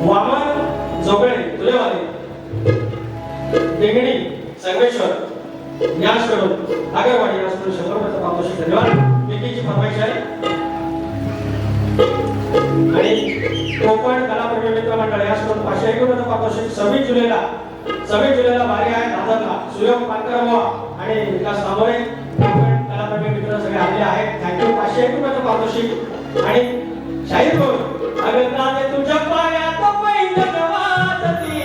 वामन जोगळे तुलेवाले देगणी संगमेश्वर याचकडून आगरवाडी याचकडून 100 रुपयाचा पारितोषिक धन्यवाद. विकीची फरमाईश आहे. आणि कोकण कलाप्रेमी मित्र मंडळ याचकडून 501 रुपयाचा पारितोषिक. 26 जुलैला वारी आहे दादरला. सुयोग पानकरवा आणि विकास तांबोरे कोकण कलाप्रेमी मित्र सगळे आलेले आहेत. थँक्यू. 501 रुपयाचा पारितोषिक. आणि शाहीर बोल अगंता ते तुझ्या पायात पैंजण वाजती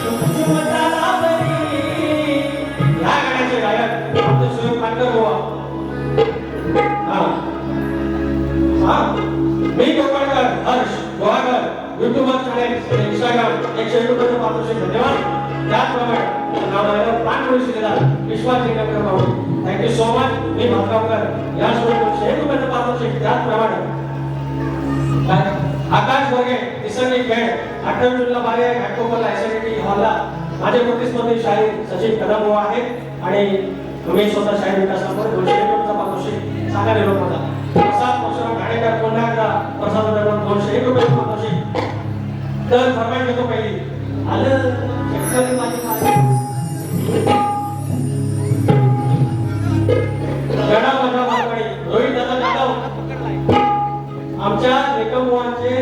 झुमझुमता बरी. या गाण्याचे गायक आपले सुयोग पानकरवा. मी Kokankar Harsh Guhagar YouTuber channel Instagram 101 रुपयाचा पारितोषिक धन्यवाद. त्याचप्रमाणे नाव आहे पानपोळी शिलेदार विश्वास जिंककर मावळी. Thank you so much. मी भातगावकर याचकडून 101 रुपयाचा पारितोषिक. त्याचप्रमाणे आकाश वर्गे निसर्गी खेळ 28 जूनला बारी आहे घाटकोपरला एसएनटी हॉलला. माझे प्रतिस्पर्धी शाहीर सचिन कदम बुवा आहेत आणि मी स्वतः शाहीर विकास तांबोरे 201 रुपयाचा पारितोषिक सांगा निरोप होता. प्रसाद परशुराम घाणेकर पुन्हा एकदा प्रसाद 201 रुपयाचा पारितोषिक. तर फरमाईश घेतो पहिली. आलं चक्कर माझी माझी गणा माझा मारवाडी रोहित दादा जाधव आमच्या लेखमुवांचे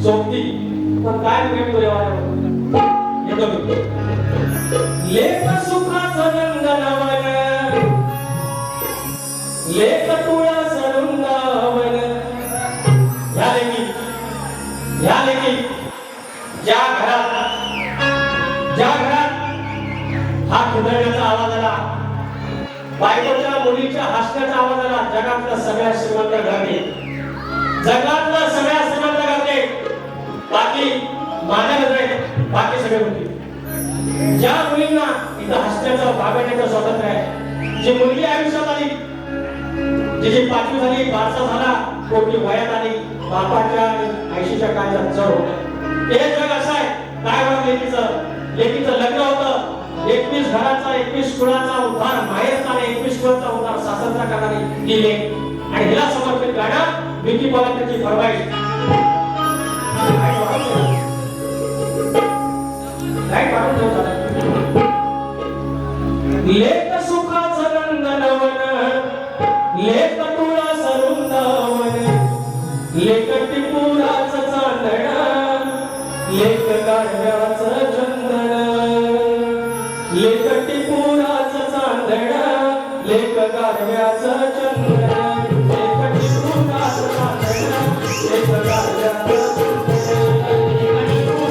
सोबती. पण काय प्रेम तुझ्यावर येतो मी. लेख सुखाचं नंदनवन लेख तुळा सरुंदावन. या लेखी ज्या घरात हा खिदळण्याचा आवाज आला, बायकोच्या मुलीच्या हसण्याचा आवाज आला, जगातला सगळ्या श्रीमंत घरने जगातला सगळ्या श्रीमंत घरने बाकी माझ्या नजरेत बाकी सगळे होते. ज्या मुलींना इथं हसण्याचं बागडण्याचं स्वातंत्र्य आहे, जी मुलगी आयुष्यात आली, जिची 5वी झाली, 12 झाला, कोटी वयात आली, बापाच्या आणि 80च्या काळात चढ होतं. हे जग असं आहे. काय म्हणत लेकीचं लग्न होतं. 21 घराचा 21 कुळाचा उद्धार माहेरचा आणि 21 कुळाचा उद्धार सासरचा करणारी ही लेक. आणि हिला समर्पित गाणं विकी पवारांची फरमाईश. लेक सुखाचं नंदनवन लेक तुळा सरुंदावन लेक टिपुराचं चांदण लेक गाढव्याचं चंदन लेक टिपुराचं चांदण लेक गाढव्याचं चंदन लेक टिपुराचं चांदण लेक गाढव्याचं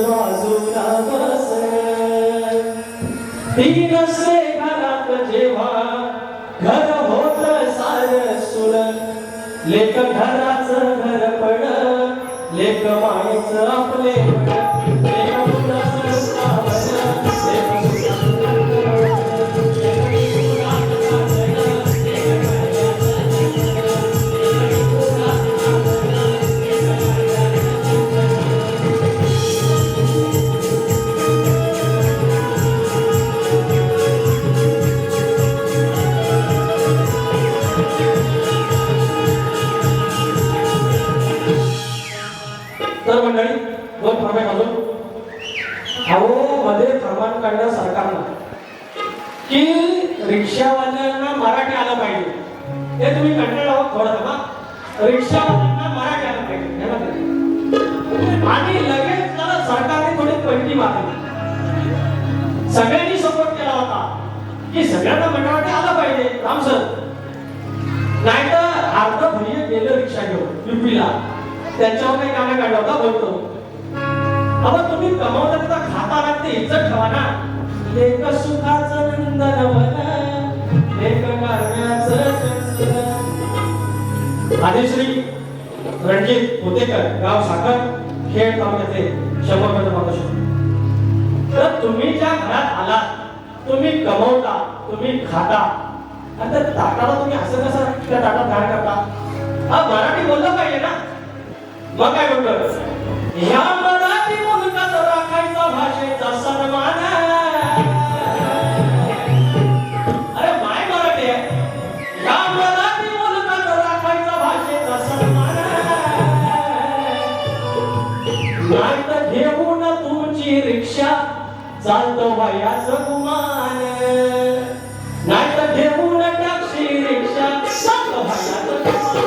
बाजूला बस ती नसे घरात जेव्हा घर होत सार सुन लेक घराचं घर पड लेक मायेचं आपले काढलं सरकारनं की रिक्षावाल्यांना मराठी आलं पाहिजे. हे तुम्ही कंटाळा थोडं ना. रिक्षावाल्यांना मराठी आलं पाहिजे आणि लगेच त्याला सरकारने थोडी पलटी मारली. सगळ्यांनी सपोर्ट केला होता की सगळ्यांना मराठी आलं पाहिजे. राम सर नाही तर अर्ध भैया गेलं रिक्षा घेऊन युपीला, त्यांच्यावर काही गाणं काढलं होता बोलतो. अहो तुम्ही कमावता तिथं खाता ना, ते इज्जत ठेवा ना. लेक सुखाचं नंदनवन, लेक कारण्याचं चंदन. आदिश्री रणजित होतेकर, गाव साखर, खेड तालुक्याचे 100 मातोश्री. तर तुम्ही ज्या घरात आलात, तुम्ही कमवता, तुम्ही खाता, आणि त्या ताटाला तुम्ही असं कसं त्या ताटात घाण करता? हा मराठी बोललं पाहिजे ना. मग काय म्हणतो, ह्या मराठी मुलगात राखायचा भाषेचा सन्मान. अरे माय मराठी आहे, ह्या मराठी मुलगात राखायचा भाषेचा सन्मान. नाही तर घेऊन तुमची रिक्षा चालतो वयाचं गुमान. नाही तर घेऊन टॅक्सी रिक्षा चालतो वयाचं गुमान.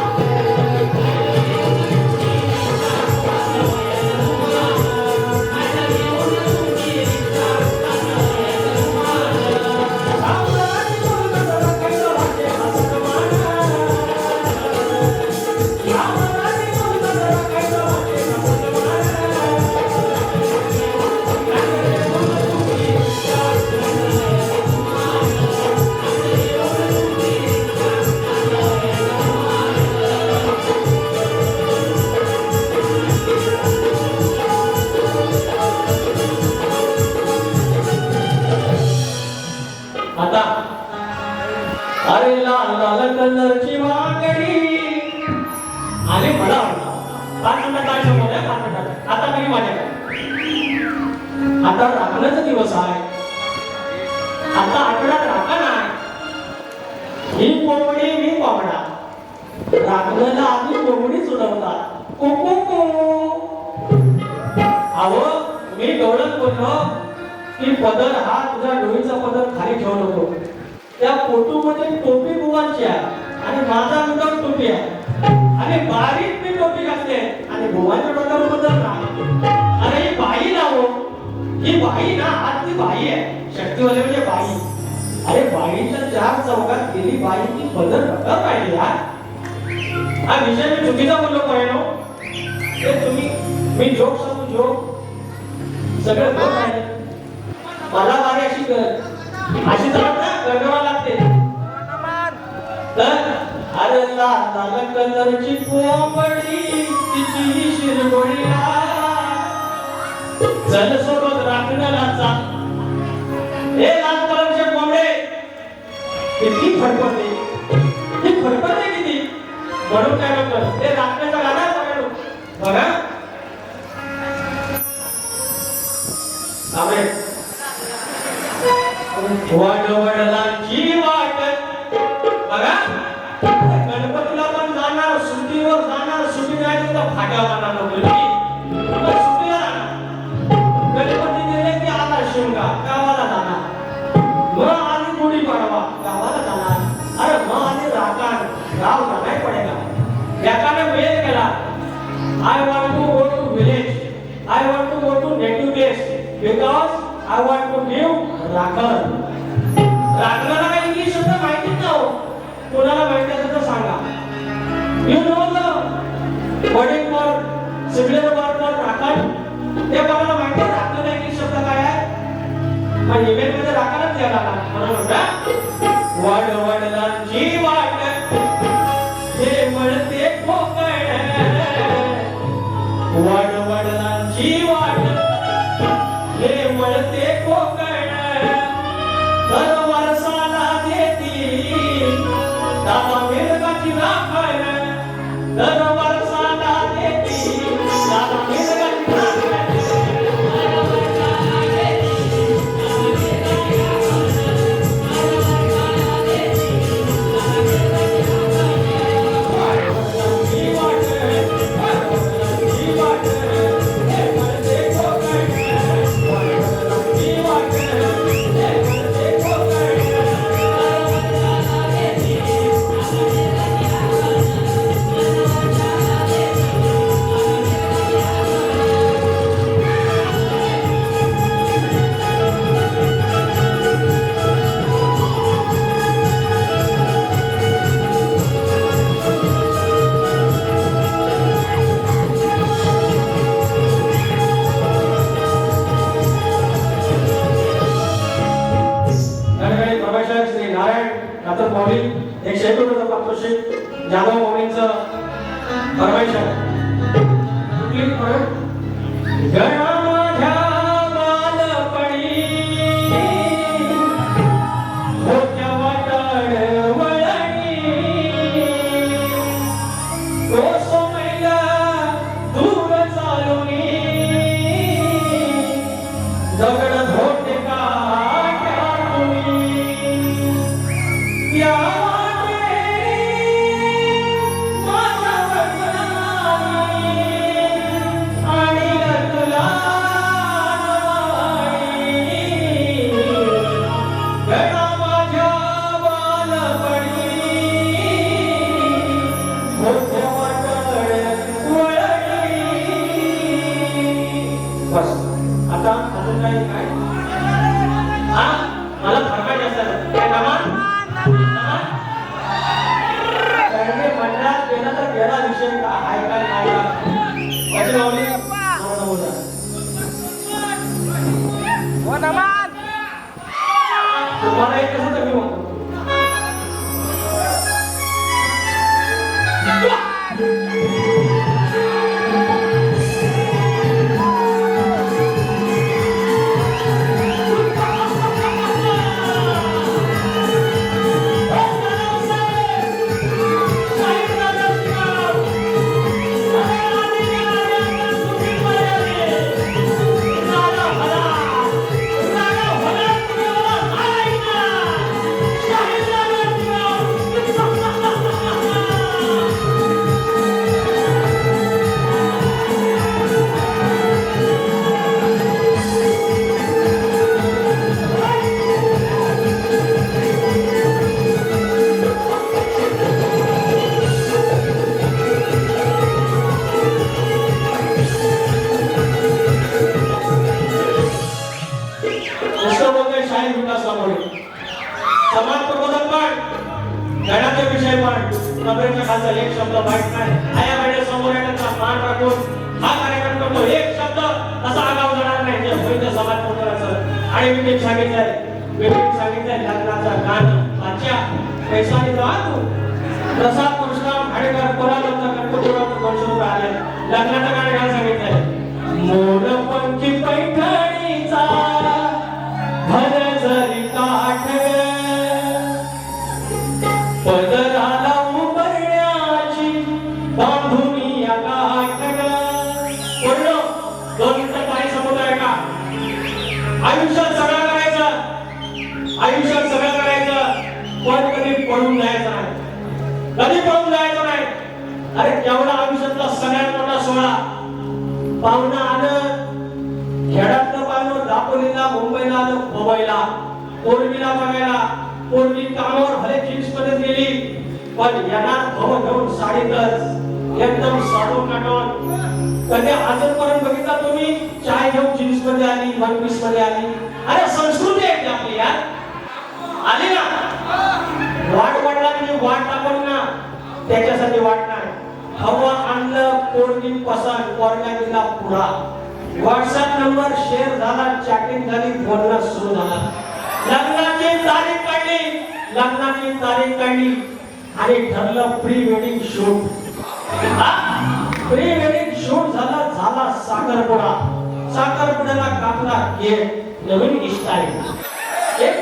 अरे लाल लाल कलरची वाकडी आणि मला आता मी माझ्या आता राखण्याचा दिवस आहे. आता आठवड्यात राखण आहे. ही कोंबडी मी कोंबडा, राखण्याला आधी कोंबडी उडवतात. कुकू. अहो मी डोळत बोललो की पदर हा तुझ्या डोळीचा पदर खाली ठेवू नको. त्या फोटोमध्ये टोपी बुवांची आहे आणि माझा मुलगा टोपी आहे आणि बारीक मी टोपी घातली आणि बुवांच्या डोक्यावर पदर नाही. अरे ही बाई ना हो, ही बाई ना, आज ती बाई आहे, शक्तीवाले म्हणजे बाई. अरे बाईच्या 4 चौकात गेली बाई, ती पदर डोक्यावर पाहिली यार. हा विषय मी चुकीचा बोललो पाहिजे. ते तुम्ही मी जोक सांगू, जोक सगळं जोक आहे. मला बारी अशी अशी जमत ना, गरगवा लागते. तर अरे लाल कलरची कोंबडी, तिची शिरगोळी चल सोबत राखण्याला चाल. हे लाल कलरचे कोंबडे किती फडफडते, ती फडफडते किती. म्हणून काय म्हणतो, हे राखण्याचा गाणा बघा. वडवडलांची वाट बघा. गणपतीला पण जाणार, सुट्टीवर जाणार, सुट्टी नाही तर फाट्या मारणार सुट्टीला जाणार. गणपती गेले की आला शिमगा, गावाला जाणार. मग आली गुढीपाडवा, गावाला जाणार. अरे मग आली राखण, गाव जाणार पडेगा. एकाने वेळ केला, I want to go to village, I want to go to native place because I want to give राखण. राखणाला काही इंग्लिश शब्द माहितीच ना हो. कोणाला माहिती असेल तर सांगा. You know the wording for similar word for राखण? ते कोणाला माहिती आहे राखणाला इंग्लिश शब्द काय आहे? पण ईमेल मध्ये राखणच द्यायला लागला. म्हणून म्हणता वडवडलांची वाट हे मळते कोकण, वडवडलांची वाट हे मळते कोकण. दर वर्षाला देती माऊली 101 रुपयाचा पारितोषिक जाधव माऊलींचं फरमाईश आहे. कुठली गणा माझ्या बालपणी होत्या वाटाड वळणी तो सोमैला दूर चालुनी दगड धोटे काट्या तुम्ही या तुम्हाला एक कसं कमी होतं समाज प्रबोधन पण गणाचे विषय पण कबरेच्या खालचा एक शब्द वाईट नाही. आया वेळेस समोर येण्याचा मान राखून हा कार्यक्रम करतो. एक शब्द असा आगाव जाणार नाही जे होईल समाज प्रबोधनाचं. आणि मी सांगितलंय लग्नाचा गाणं वाच्या पैसाने जावा तू प्रसाद पुरुषराम खाडेकर कोल्हापूरचा गणपतीवर 200 रुपये आले. लग्नाचं गाणं घ्यायला सांगितलंय. मोरपंखी पैठणीचा भर जरी काठ पदराला उमरण्याची बांधुनी या गाठ बोललो 2 मिनिटं काही समोर आहे का? आयुष्यात सगळं करायचं पण कधी पळून जायचं नाही. अरे केवढा आयुष्यातला सगळ्यात मोठा सोहळा पाहुणा आलं खेड्यातलं पाहुणं दापोलीला मुंबईला आलं मुंबईला पोरवीला बघायला. पोरवी कामावर भले जीन्स मध्ये गेली पण येणार भाऊ घेऊन साडीतच एकदम साधून काढून. कधी आजपर्यंत बघितला तुम्ही चाय घेऊन जीन्स मध्ये आली वन पीस मध्ये आली? अरे संस्कृती आहे आपली यार. आली ना वाट पडला की वाट टाकून ना त्याच्यासाठी वाट नाही. हवा आणलं पोरगी पसंत पोरगा दिला पुढा. व्हॉट्सअप नंबर शेअर झाला चॅटिंग झाली बोलणं सुरू झाला. लग्नाची काढली आणि ठरलं pre wedding shoot. Pre wedding shoot झाला साखरपुड्याला कापला केक. नवीन स्टाईल केक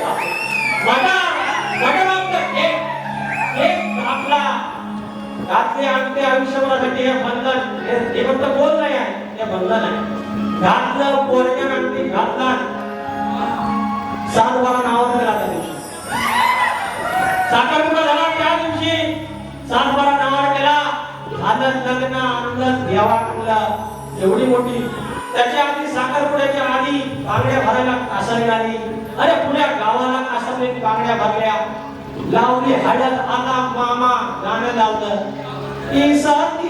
कापला घातले आणते आयुष्यभरासाठी. हे बंधन हे फक्त बोल नाही आहे, हे बंधन आहे. घातलं पोरग्या आणते घातला 7-12 नावावर गेला त्या दिवशी. साखरपुडा झाला त्या दिवशी 7-12 नावावर गेला. झालं लग्न आणलं देवा आणलं एवढी मोठी. त्याच्या आधी साखरपुड्याच्या आधी बांगड्या भरायला कासारी आली. अरे पुण्या गावाला कासारी बांगड्या भरल्या. लावली हळद आला मामा गाणं लावलं. साची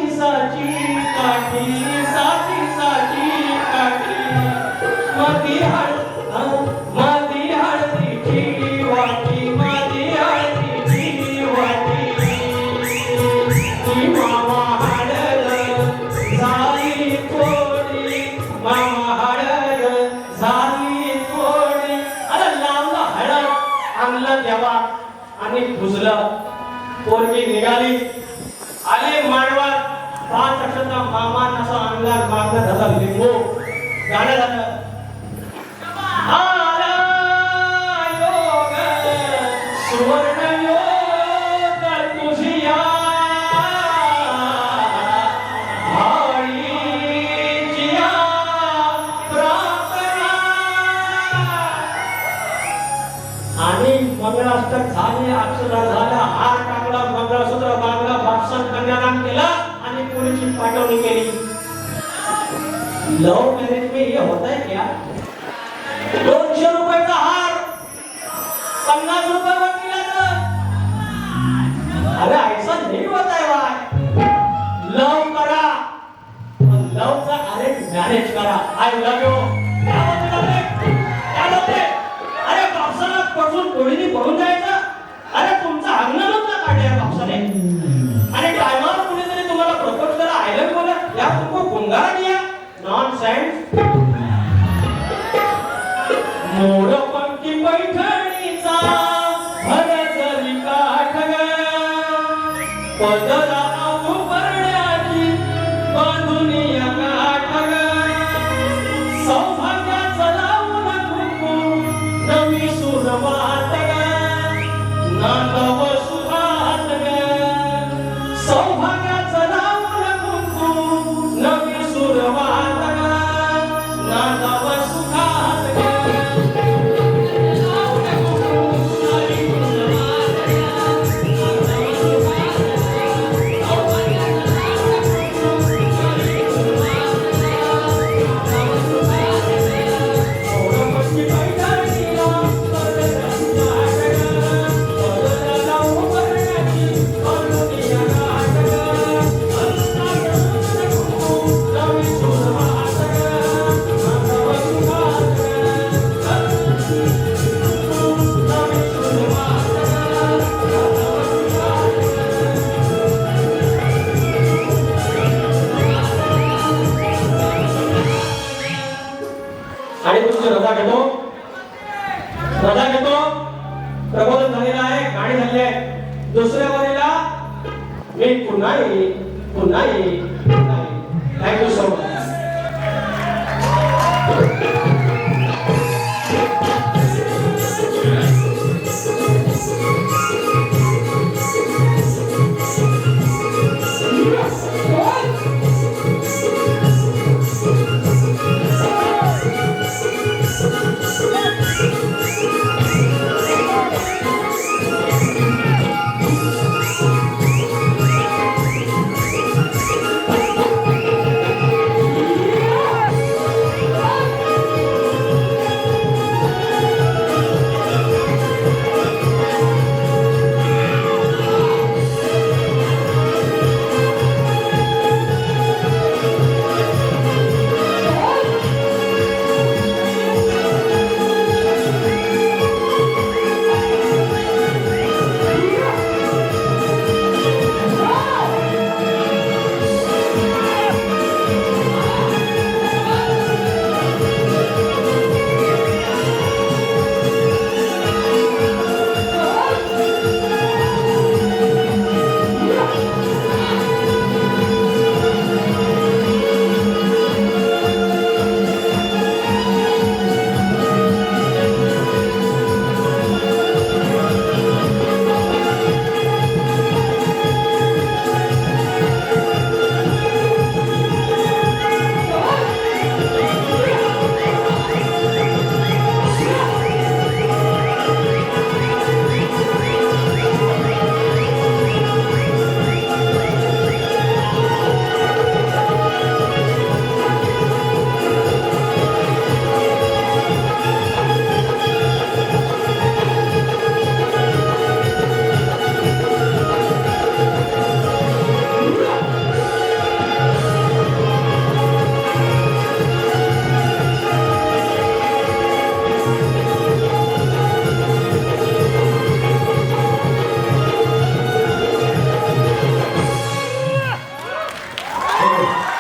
काठी माती हळदीची वाटी माती हळदीची वाटी मामा हळद झाली थोडी मामा हळद झाली थोडी. अरे लावलं हळद आणलं देवा आणि पुजलं. पोरगी निघाली आले मांडवात 5 वर्षाचा मामा असा अंगात मागणं झाला लिंबू गाणं झालं आला योग सुवर्ण योग तुझिया भाळीचिया प्रार्थना आणि मंगळाष्टक झाले अक्षरा झाला हार टाकला मंगळसूत्र बांधला बापसन कन्यादान केला आणि पुरीची पाठवणी केली लव मॅरेज में ये होता है क्या 200 रुपयाचा हार 50 रुपयावर दिला अरे ऐसा नहीं होता है भाई लव करा लवचा अरेंज मॅरेज करा आय लव यू अरे बापसाला पडून डोळीने पडून जायचं अरे तुमचा अंगण नव्हता काढल्या बापसाने आणि टायमावर कुणीतरी तुम्हाला प्रपोज करा आय लव यू बोला या तुमको गुंगारा दिया नॉनसेन्स मोर पंक्ती पैठणीचा भरजरी काठ पदरा उभरण्याची बांधुनिया काठ सौभाग्याचं लावून कुंकू नवी सुरवात नांदव सुहात सौभाग्याचं लावून कुंकू नवी सुरवात नांदव सुहात आणि तुमची रजा घेतो प्रबोधन झालेलं आहे गाणी झाली आहे दुसऱ्या वारीला मी पुन्हा येईल thank you so much Thank you.